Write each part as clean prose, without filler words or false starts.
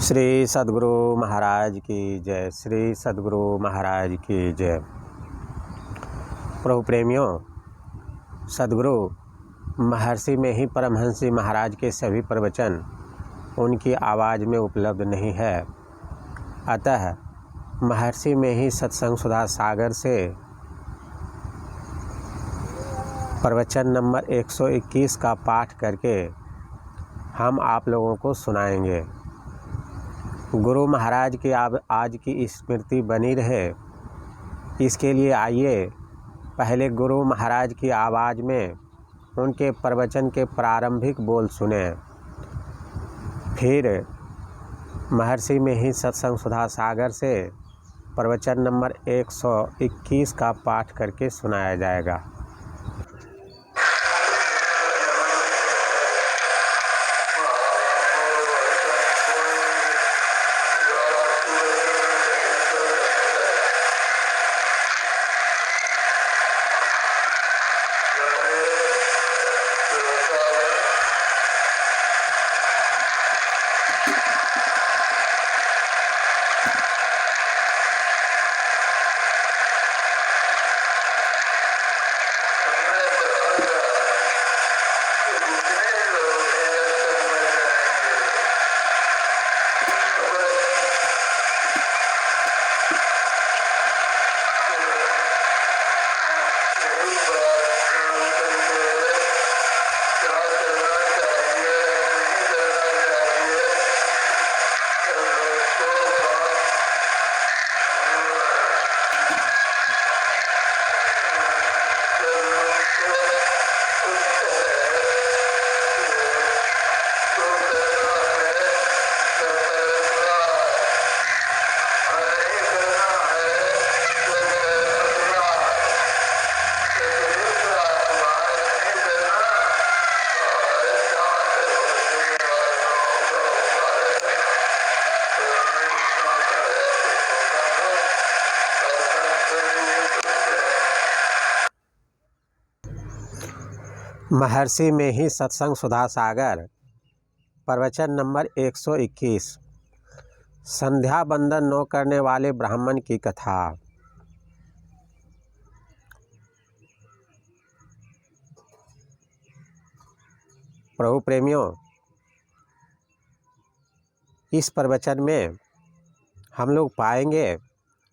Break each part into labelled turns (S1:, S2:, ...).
S1: श्री सद्गुरु महाराज की जय। श्री सद्गुरु महाराज की जय। प्रभु प्रेमियों, सद्गुरु महर्षि में ही परमहंस जी महाराज के सभी प्रवचन उनकी आवाज़ में उपलब्ध नहीं है। अतः महर्षि में ही सत्संग सुधा सागर से प्रवचन नंबर 121 का पाठ करके हम आप लोगों को सुनाएंगे। गुरु महाराज की आज की स्मृति बनी रहे, इसके लिए आइए पहले गुरु महाराज की आवाज़ में उनके प्रवचन के प्रारंभिक बोल सुने, फिर महर्षि में ही सत्संग सुधा सागर से प्रवचन नंबर 121 का पाठ करके सुनाया जाएगा। महर्षि में ही सत्संग सुधा सागर प्रवचन नंबर 121 संध्या बंदन न करने वाले ब्राह्मण की कथा। प्रभु प्रेमियों, इस प्रवचन में हम लोग पाएंगे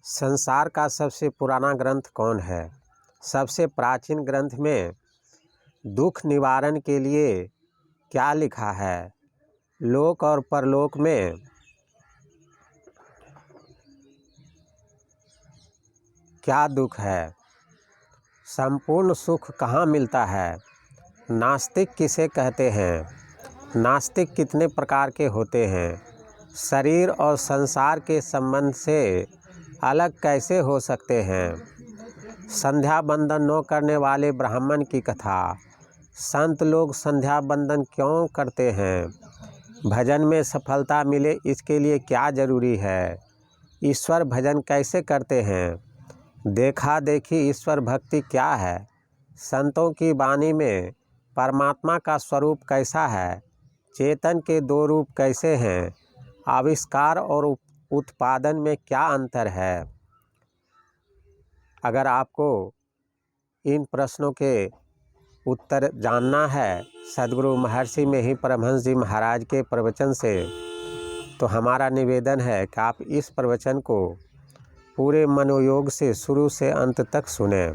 S1: संसार का सबसे पुराना ग्रंथ कौन है। सबसे प्राचीन ग्रंथ में दुख निवारण के लिए क्या लिखा है, लोक और परलोक में क्या दुख है, संपूर्ण सुख कहाँ मिलता है, नास्तिक किसे कहते हैं, नास्तिक कितने प्रकार के होते हैं, शरीर और संसार के संबंध से अलग कैसे हो सकते हैं, संध्या बंदन न करने वाले ब्राह्मण की कथा। संत लोग संध्या बंदन क्यों करते हैं, भजन में सफलता मिले इसके लिए क्या जरूरी है, ईश्वर भजन कैसे करते हैं, देखा देखी ईश्वर भक्ति क्या है, संतों की वाणी में परमात्मा का स्वरूप कैसा है, चेतन के दो रूप कैसे हैं, आविष्कार और उत्पादन में क्या अंतर है। अगर आपको इन प्रश्नों के उत्तर जानना है सद्गुरु महर्षि में ही परमहंस जी महाराज के प्रवचन से, तो हमारा निवेदन है कि आप इस प्रवचन को पूरे मनोयोग से शुरू से अंत तक सुने।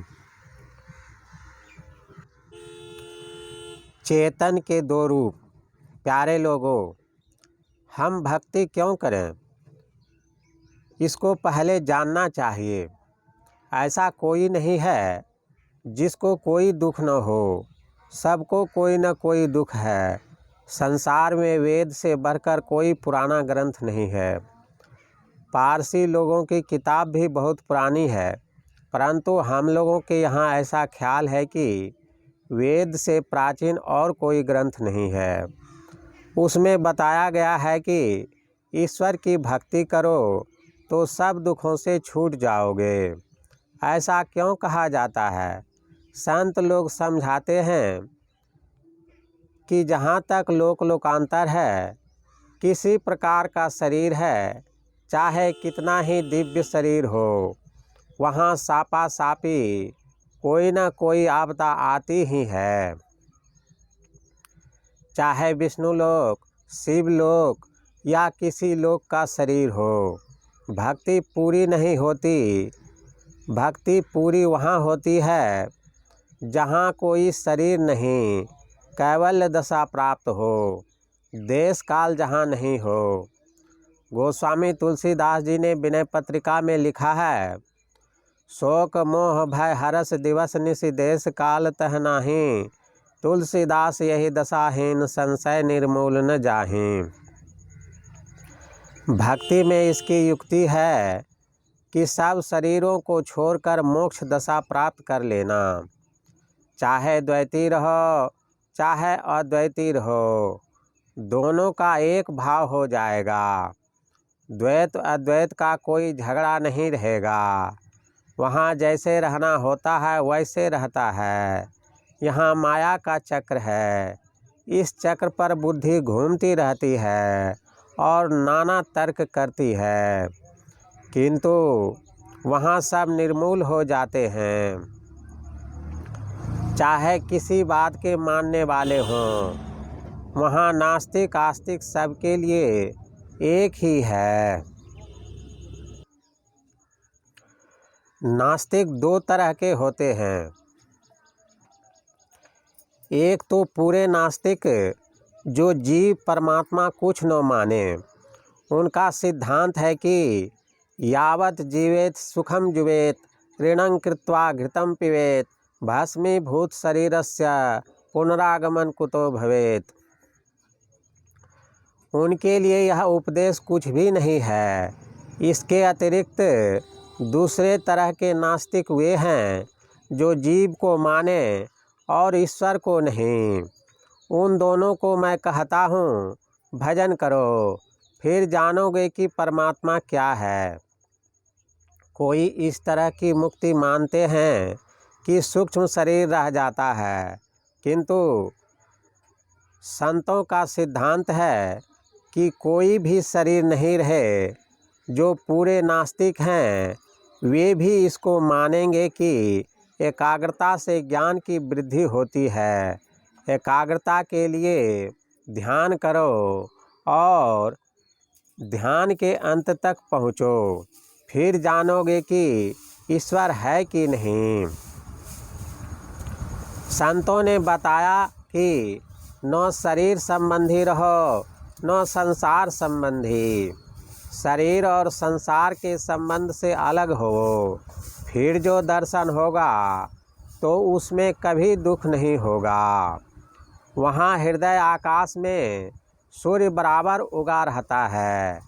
S1: चेतन के दो रूप। प्यारे लोगों, हम भक्ति क्यों करें, इसको पहले जानना चाहिए। ऐसा कोई नहीं है जिसको कोई दुख न हो, सबको कोई न कोई दुख है। संसार में वेद से बढ़कर कोई पुराना ग्रंथ नहीं है। पारसी लोगों की किताब भी बहुत पुरानी है, परंतु हम लोगों के यहाँ ऐसा ख्याल है कि वेद से प्राचीन और कोई ग्रंथ नहीं है। उसमें बताया गया है कि ईश्वर की भक्ति करो तो सब दुखों से छूट जाओगे। ऐसा क्यों कहा जाता है? संत लोग समझाते हैं कि जहाँ तक लोक लोकांतर है, किसी प्रकार का शरीर है, चाहे कितना ही दिव्य शरीर हो, वहाँ सापा सापी कोई न कोई आपदा आती ही है। चाहे विष्णु लोक, शिव लोक या किसी लोक का शरीर हो, भक्ति पूरी नहीं होती। भक्ति पूरी वहाँ होती है जहाँ कोई शरीर नहीं, कैवल्य दशा प्राप्त हो, देश काल जहाँ नहीं हो। गोस्वामी तुलसीदास जी ने विनय पत्रिका में लिखा है, शोक मोह भय हरस दिवस निशि देश काल तह नाही, तुलसीदास यही दशाहीन संशय निर्मूल न जाहि। भक्ति में इसकी युक्ति है कि सब शरीरों को छोड़कर मोक्ष दशा प्राप्त कर लेना, चाहे द्वैती रहो चाहे अद्वैती रहो, दोनों का एक भाव हो जाएगा। द्वैत अद्वैत का कोई झगड़ा नहीं रहेगा। वहाँ जैसे रहना होता है वैसे रहता है। यहाँ माया का चक्र है, इस चक्र पर बुद्धि घूमती रहती है और नाना तर्क करती है, किंतु वहाँ सब निर्मूल हो जाते हैं। चाहे किसी बात के मानने वाले हों, वहाँ नास्तिक आस्तिक सबके लिए एक ही है। नास्तिक दो तरह के होते हैं। एक तो पूरे नास्तिक जो जीव परमात्मा कुछ न माने, उनका सिद्धांत है कि यावत जीवेत सुखम जुवेत, ऋणं कृत्वा घृतं पिबेत, भस्मीभूत शरीरस्य पुनरागमन कुतो भवेत। उनके लिए यह उपदेश कुछ भी नहीं है। इसके अतिरिक्त दूसरे तरह के नास्तिक वे हैं जो जीव को माने और ईश्वर को नहीं। उन दोनों को मैं कहता हूँ, भजन करो, फिर जानोगे कि परमात्मा क्या है। कोई इस तरह की मुक्ति मानते हैं कि सूक्ष्म शरीर रह जाता है, किंतु संतों का सिद्धांत है कि कोई भी शरीर नहीं रहे। जो पूरे नास्तिक हैं वे भी इसको मानेंगे कि एकाग्रता से ज्ञान की वृद्धि होती है। एकाग्रता के लिए ध्यान करो और ध्यान के अंत तक पहुँचो, फिर जानोगे कि ईश्वर है कि नहीं। संतों ने बताया कि न शरीर संबंधी रहो न संसार संबंधी। शरीर और संसार के संबंध से अलग हो, फिर जो दर्शन होगा तो उसमें कभी दुख नहीं होगा। वहाँ हृदय आकाश में सूर्य बराबर उगा रहता है,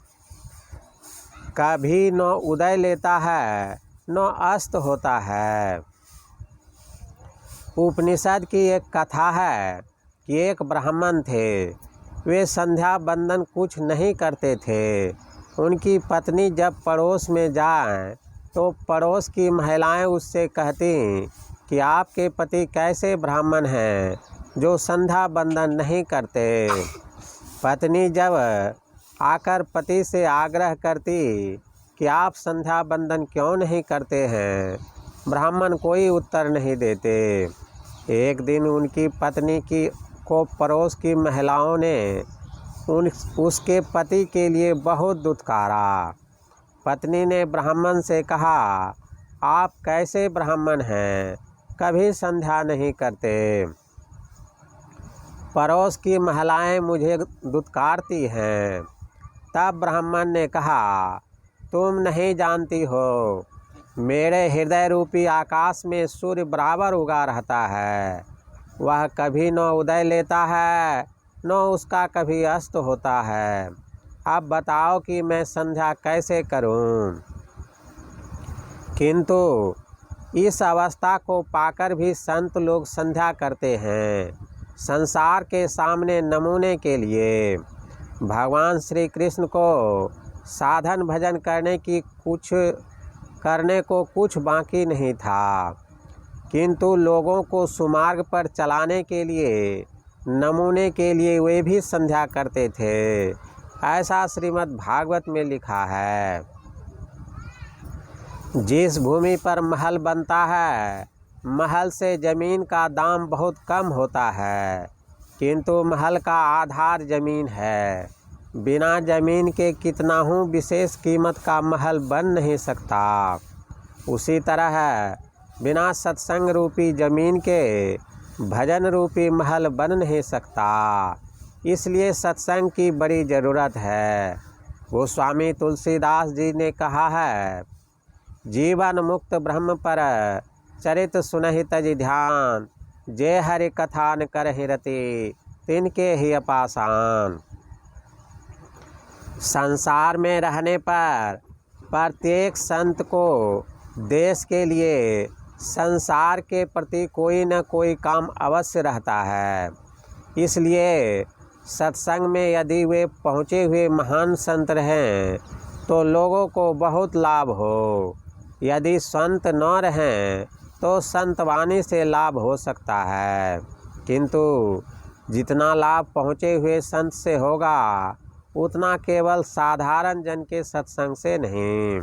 S1: कभी न उदय लेता है न अस्त होता है। उपनिषद की एक कथा है कि एक ब्राह्मण थे। वे संध्या बंदन कुछ नहीं करते थे। उनकी पत्नी जब पड़ोस में जाएं तो पड़ोस की महिलाएं उससे कहती कि आपके पति कैसे ब्राह्मण हैं जो संध्या बंदन नहीं करते। पत्नी जब आकर पति से आग्रह करती कि आप संध्या बंदन क्यों नहीं करते हैं, ब्राह्मण कोई उत्तर नहीं देते। एक दिन उनकी पत्नी को पड़ोस की महिलाओं ने उसके पति के लिए बहुत दुत्कारा। पत्नी ने ब्राह्मण से कहा, आप कैसे ब्राह्मण हैं, कभी संध्या नहीं करते। पड़ोस की महिलाएं मुझे दुत्कारती हैं। तब ब्राह्मण ने कहा, तुम नहीं जानती हो, मेरे हृदय रूपी आकाश में सूर्य बराबर उगा रहता है। वह कभी न उदय लेता है न उसका कभी अस्त होता है। अब बताओ कि मैं संध्या कैसे करूं। किंतु इस अवस्था को पाकर भी संत लोग संध्या करते हैं, संसार के सामने नमूने के लिए। भगवान श्री कृष्ण को साधन भजन करने को कुछ बाकी नहीं था, किंतु लोगों को सुमार्ग पर चलाने के लिए, नमूने के लिए वे भी संध्या करते थे। ऐसा श्रीमद् भागवत में लिखा है। जिस भूमि पर महल बनता है, महल से ज़मीन का दाम बहुत कम होता है, किंतु महल का आधार ज़मीन है। बिना ज़मीन के कितनाहू विशेष कीमत का महल बन नहीं सकता। उसी तरह बिना सत्संग रूपी ज़मीन के भजन रूपी महल बन नहीं सकता। इसलिए सत्संग की बड़ी ज़रूरत है। गोस्वामी तुलसीदास जी ने कहा है, जीवन मुक्त ब्रह्म पर चरित सुनहि तज ध्यान, जे हरि कथा न करहि रति, तिनके ही अपासान। संसार में रहने पर प्रत्येक संत को देश के लिए, संसार के प्रति कोई न कोई काम अवश्य रहता है। इसलिए सत्संग में यदि वे पहुँचे हुए महान संत रहें तो लोगों को बहुत लाभ हो। यदि संत न रहें तो संतवाणी से लाभ हो सकता है, किंतु जितना लाभ पहुँचे हुए संत से होगा उतना केवल साधारण जन के सत्संग से नहीं।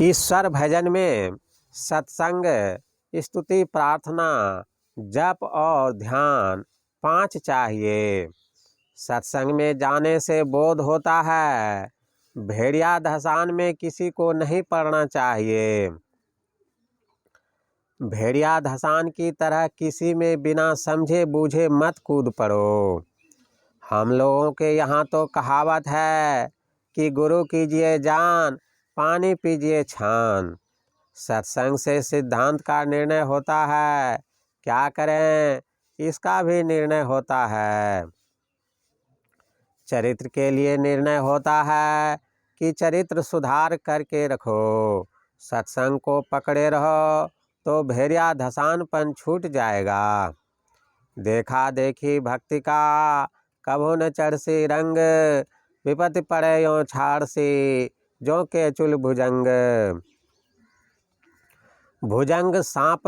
S1: ईश्वर भजन में सत्संग, स्तुति, प्रार्थना, जप और ध्यान 5 चाहिए। सत्संग में जाने से बोध होता है, भेड़िया धसान में किसी को नहीं पड़ना चाहिए। भेड़िया धसान की तरह किसी में बिना समझे बूझे मत कूद पड़ो। हम लोगों के यहाँ तो कहावत है कि गुरु कीजिए जान, पानी पीजिए छान। सत्संग से सिद्धांत का निर्णय होता है, क्या करें इसका भी निर्णय होता है। चरित्र के लिए निर्णय होता है कि चरित्र सुधार करके रखो। सत्संग को पकड़े रहो तो भेड़िया धसानपन छूट जाएगा। देखा देखी भक्ति का कभो न चढ़सी रंग, विपत्ति पड़े यो छाड़सी, जो के चुल भुजंग। भुजंग सांप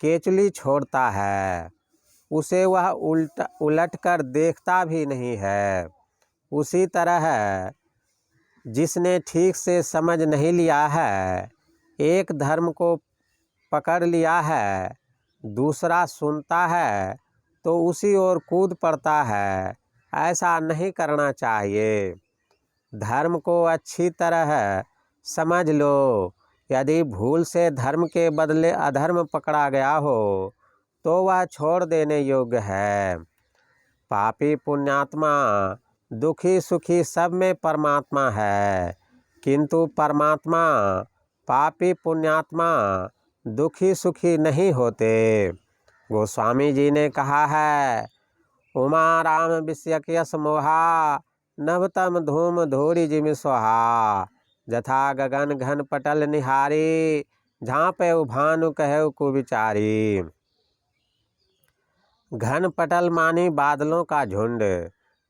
S1: केचुली छोड़ता है, उसे वह उलट कर देखता भी नहीं है। उसी तरह जिसने ठीक से समझ नहीं लिया है, एक धर्म को पकड़ लिया है, दूसरा सुनता है तो उसी ओर कूद पड़ता है। ऐसा नहीं करना चाहिए। धर्म को अच्छी तरह समझ लो। यदि भूल से धर्म के बदले अधर्म पकड़ा गया हो तो वह छोड़ देने योग्य है। पापी पुण्यात्मा, दुखी सुखी सब में परमात्मा है, किंतु परमात्मा पापी पुण्यात्मा दुखी सुखी नहीं होते। गोस्वामी जी ने कहा है, उमा राम विषयक यस मोहा, नभतम धूम धूरी जिमि सोहा। जथा गगन घन पटल निहारी, झाँपे भानु कहे कुविचारी। घन पटल मानी बादलों का झुंड।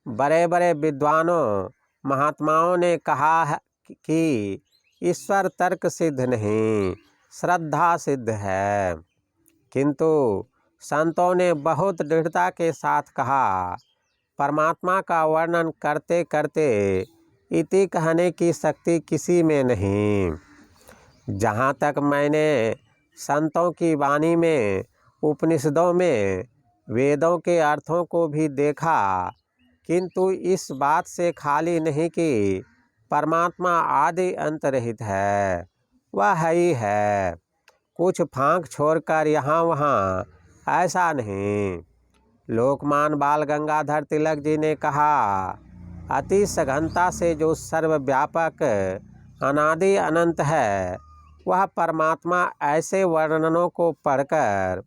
S1: बड़े बड़े विद्वानों महात्माओं ने कहा है कि ईश्वर तर्क सिद्ध नहीं, श्रद्धा सिद्ध है, किंतु संतों ने बहुत दृढ़ता के साथ कहा। परमात्मा का वर्णन करते करते इति कहने की शक्ति किसी में नहीं। जहाँ तक मैंने संतों की वाणी में, उपनिषदों में, वेदों के अर्थों को भी देखा, किंतु इस बात से खाली नहीं कि परमात्मा आदि अंत रहित है, वह है ही है। कुछ फांक छोड़कर यहाँ वहाँ ऐसा नहीं। लोकमान बाल गंगाधर तिलक जी ने कहा, अति सघनता से जो सर्वव्यापक अनादि अनंत है, वह परमात्मा ऐसे वर्णनों को पढ़कर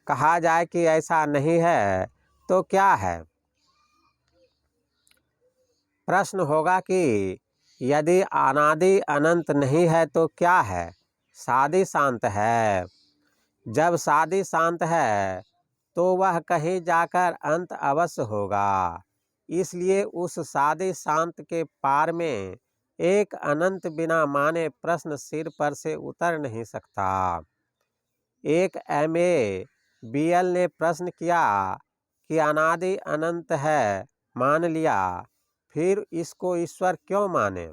S1: कहा जाए कि ऐसा नहीं है तो क्या है। प्रश्न होगा कि यदि अनादि अनंत नहीं है तो क्या है? सादी शांत है। जब सादी शांत है तो वह कहीं जाकर अंत अवश्य होगा। इसलिए उस सादी शांत के पार में एक अनंत बिना माने प्रश्न सिर पर से उतर नहीं सकता। एक MA BL ने प्रश्न किया, कि अनादि अनंत है मान लिया, फिर इसको ईश्वर क्यों माने।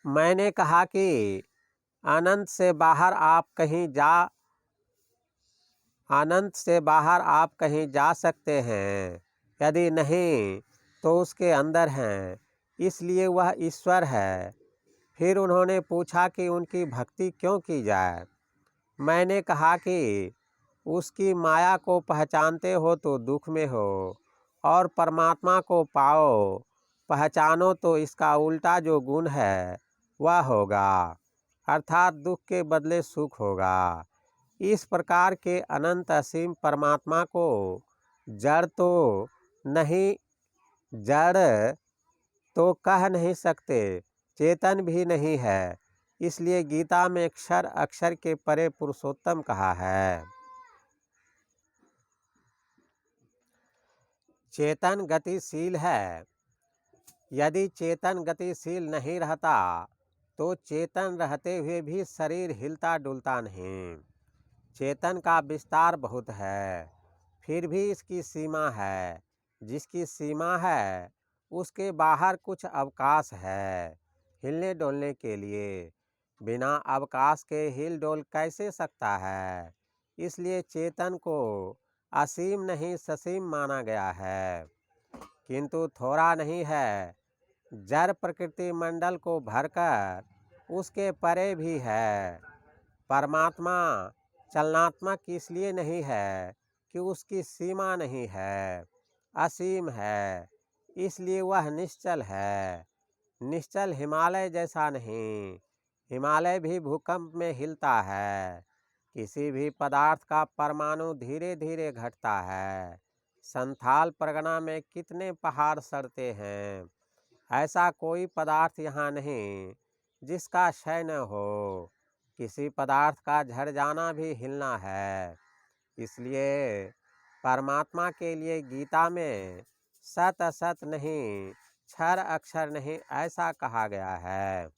S1: मैंने कहा कि अनंत से बाहर आप कहीं जा सकते हैं, यदि नहीं तो उसके अंदर हैं, इसलिए वह ईश्वर है। फिर उन्होंने पूछा कि उनकी भक्ति क्यों की जाए। मैंने कहा कि उसकी माया को पहचानते हो तो दुख में हो, और परमात्मा को पहचानो तो इसका उल्टा जो गुण है वह होगा, अर्थात दुख के बदले सुख होगा। इस प्रकार के अनंत असीम परमात्मा को जड़ तो कह नहीं सकते, चेतन भी नहीं है, इसलिए गीता में क्षर अक्षर के परे पुरुषोत्तम कहा है। चेतन गतिशील है। यदि चेतन गतिशील नहीं रहता तो चेतन रहते हुए भी शरीर हिलता डुलता नहीं। चेतन का विस्तार बहुत है, फिर भी इसकी सीमा है। जिसकी सीमा है उसके बाहर कुछ अवकाश है हिलने डोलने के लिए। बिना अवकाश के हिल डोल कैसे सकता है। इसलिए चेतन को असीम नहीं ससीम माना गया है, किंतु थोड़ा नहीं है। जड़ प्रकृति मंडल को भरकर उसके परे भी है। परमात्मा चलनात्मक इसलिए नहीं है कि उसकी सीमा नहीं है, असीम है, इसलिए वह निश्चल है। निश्चल हिमालय जैसा नहीं। हिमालय भी भूकंप में हिलता है। किसी भी पदार्थ का परमाणु धीरे धीरे घटता है। संथाल परगना में कितने पहाड़ सड़ते हैं। ऐसा कोई पदार्थ यहाँ नहीं जिसका क्षय न हो। किसी पदार्थ का झड़ जाना भी हिलना है। इसलिए परमात्मा के लिए गीता में सत असत नहीं, क्षर अक्षर नहीं ऐसा कहा गया है।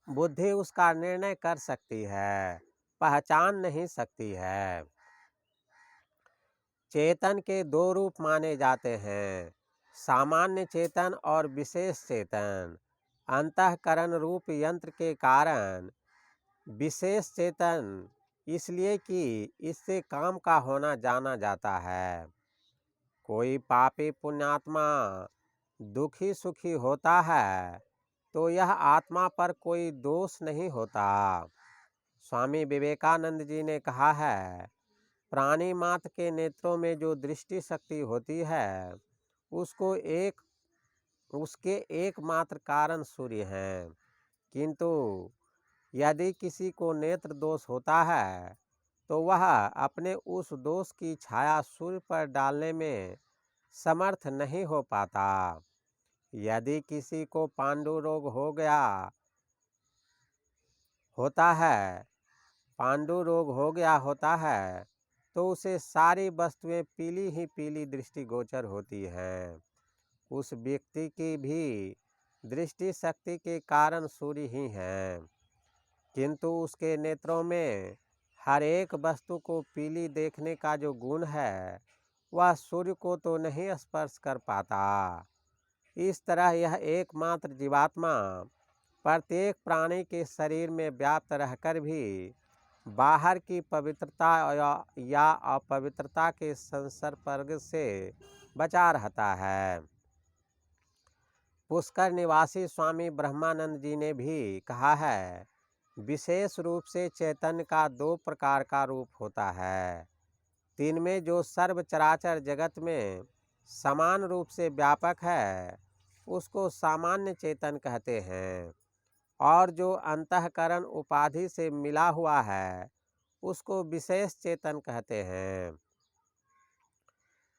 S1: बुद्धि उसका निर्णय कर सकती है, पहचान नहीं सकती है। चेतन के दो रूप माने जाते हैं, सामान्य चेतन और विशेष चेतन। अंतःकरण रूप यंत्र के कारण विशेष चेतन इसलिए कि इससे काम का होना जाना जाता है। कोई पापी पुण्यात्मा दुखी सुखी होता है तो यह आत्मा पर कोई दोष नहीं होता। स्वामी विवेकानंद जी ने कहा है, प्राणी मात्र के नेत्रों में जो दृष्टि शक्ति होती है उसके एकमात्र कारण सूर्य हैं, किंतु यदि किसी को नेत्र दोष होता है तो वह अपने उस दोष की छाया सूर्य पर डालने में समर्थ नहीं हो पाता। यदि किसी को पांडु रोग हो गया होता है तो उसे सारी वस्तुएं पीली ही पीली दृष्टिगोचर होती हैं। उस व्यक्ति की भी दृष्टि शक्ति के कारण सूर्य ही है, किंतु उसके नेत्रों में हर एक वस्तु को पीली देखने का जो गुण है वह सूर्य को तो नहीं स्पर्श कर पाता। इस तरह यह एकमात्र जीवात्मा प्रत्येक प्राणी के शरीर में व्याप्त रहकर भी बाहर की पवित्रता या अपवित्रता के संसर्ग से बचा रहता है। पुष्कर निवासी स्वामी ब्रह्मानंद जी ने भी कहा है, विशेष रूप से चैतन्य का दो प्रकार का रूप होता है। तीन में जो सर्व चराचर जगत में समान रूप से व्यापक है उसको सामान्य चेतन कहते हैं, और जो अंतःकरण उपाधि से मिला हुआ है उसको विशेष चेतन कहते हैं।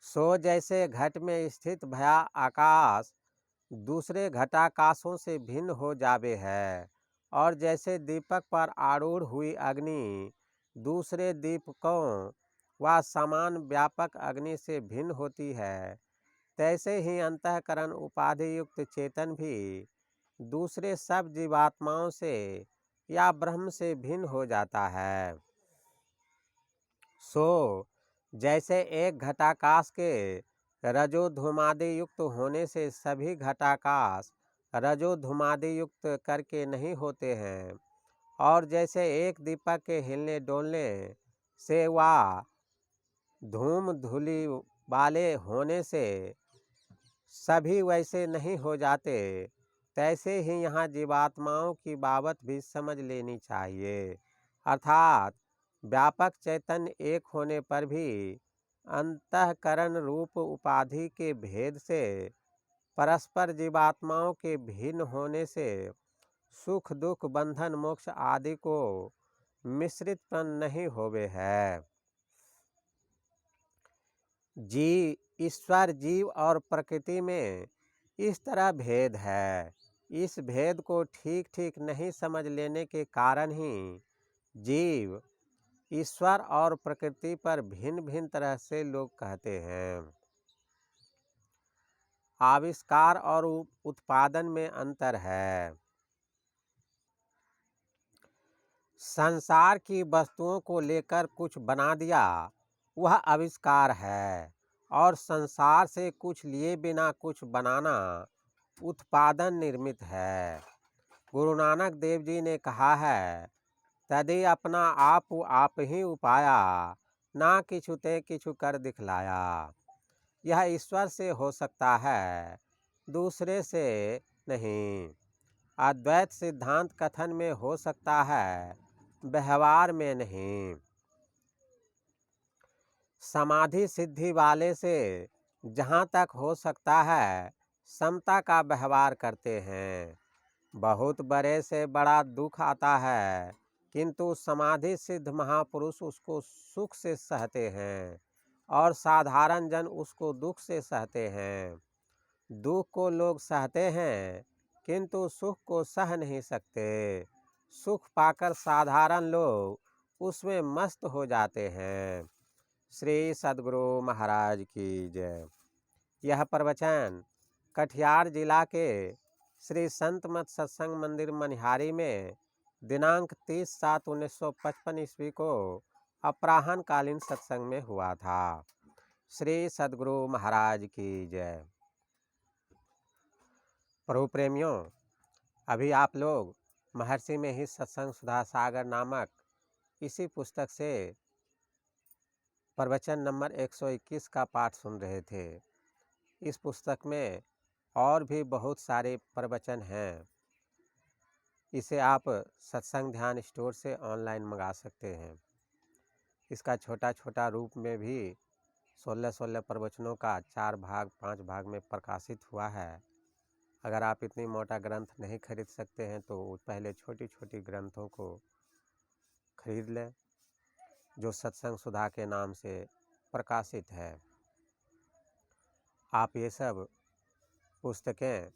S1: सो जैसे घट में स्थित भया आकाश दूसरे घटाकाशों से भिन्न हो जावे है, और जैसे दीपक पर आरूढ़ हुई अग्नि दूसरे दीपकों व समान व्यापक अग्नि से भिन्न होती है, तैसे ही अंतःकरण उपाधि युक्त चेतन भी दूसरे सब जीवात्माओं से या ब्रह्म से भिन्न हो जाता है। सो जैसे एक घटाकाश के रजो धूमादि युक्त होने से सभी घटाकाश रजो धूमादि युक्त करके नहीं होते हैं, और जैसे एक दीपक के हिलने डोलने से वह धूम धूलि वाले होने से सभी वैसे नहीं हो जाते, तैसे ही यहाँ जीवात्माओं की बाबत भी समझ लेनी चाहिए। अर्थात व्यापक चैतन्य एक होने पर भी अंतःकरण रूप उपाधि के भेद से परस्पर जीवात्माओं के भिन्न होने से सुख दुख बंधन मोक्ष आदि को मिश्रितपन नहीं होवे है। ईश्वर जीव और प्रकृति में इस तरह भेद है। इस भेद को ठीक ठीक नहीं समझ लेने के कारण ही जीव ईश्वर और प्रकृति पर भिन्न भिन्न तरह से लोग कहते हैं। आविष्कार और उत्पादन में अंतर है। संसार की वस्तुओं को लेकर कुछ बना दिया, वह आविष्कार है, और संसार से कुछ लिए बिना कुछ बनाना उत्पादन निर्मित है। गुरु नानक देव जी ने कहा है, तदे अपना आप ही उपाया, ना किछु ते किछु कर दिखलाया। यह ईश्वर से हो सकता है, दूसरे से नहीं। अद्वैत सिद्धांत कथन में हो सकता है, व्यवहार में नहीं। समाधि सिद्धि वाले से जहाँ तक हो सकता है समता का व्यवहार करते हैं। बहुत बड़े से बड़ा दुख आता है, किंतु समाधि सिद्ध महापुरुष उसको सुख से सहते हैं, और साधारण जन उसको दुख से सहते हैं। दुख को लोग सहते हैं, किंतु सुख को सह नहीं सकते। सुख पाकर साधारण लोग उसमें मस्त हो जाते हैं। श्री सद्गुरु महाराज की जय। यह प्रवचन कटिहार जिला के श्री संत मत सत्संग मंदिर मनिहारी में दिनांक 30/7/1955 ईस्वी को अपराह्न कालीन सत्संग में हुआ था। श्री सद्गुरु महाराज की जय। प्रभु प्रेमियों, अभी आप लोग महर्षि में ही सत्संग सुधा सागर नामक इसी पुस्तक से प्रवचन नंबर 121 का पाठ सुन रहे थे। इस पुस्तक में और भी बहुत सारे प्रवचन हैं। इसे आप सत्संग ध्यान स्टोर से ऑनलाइन मंगा सकते हैं। इसका छोटा छोटा रूप में भी 16 प्रवचनों का 4 भाग 5 भाग में प्रकाशित हुआ है। अगर आप इतनी मोटा ग्रंथ नहीं खरीद सकते हैं तो पहले छोटी छोटी ग्रंथों को खरीद लें, जो सत्संग सुधा के नाम से प्रकाशित है। आप ये सब पुस्तकें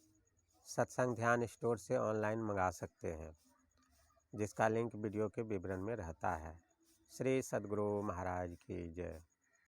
S1: सत्संग ध्यान स्टोर से ऑनलाइन मंगा सकते हैं, जिसका लिंक वीडियो के विवरण में रहता है। श्री सद्गुरु महाराज की जय।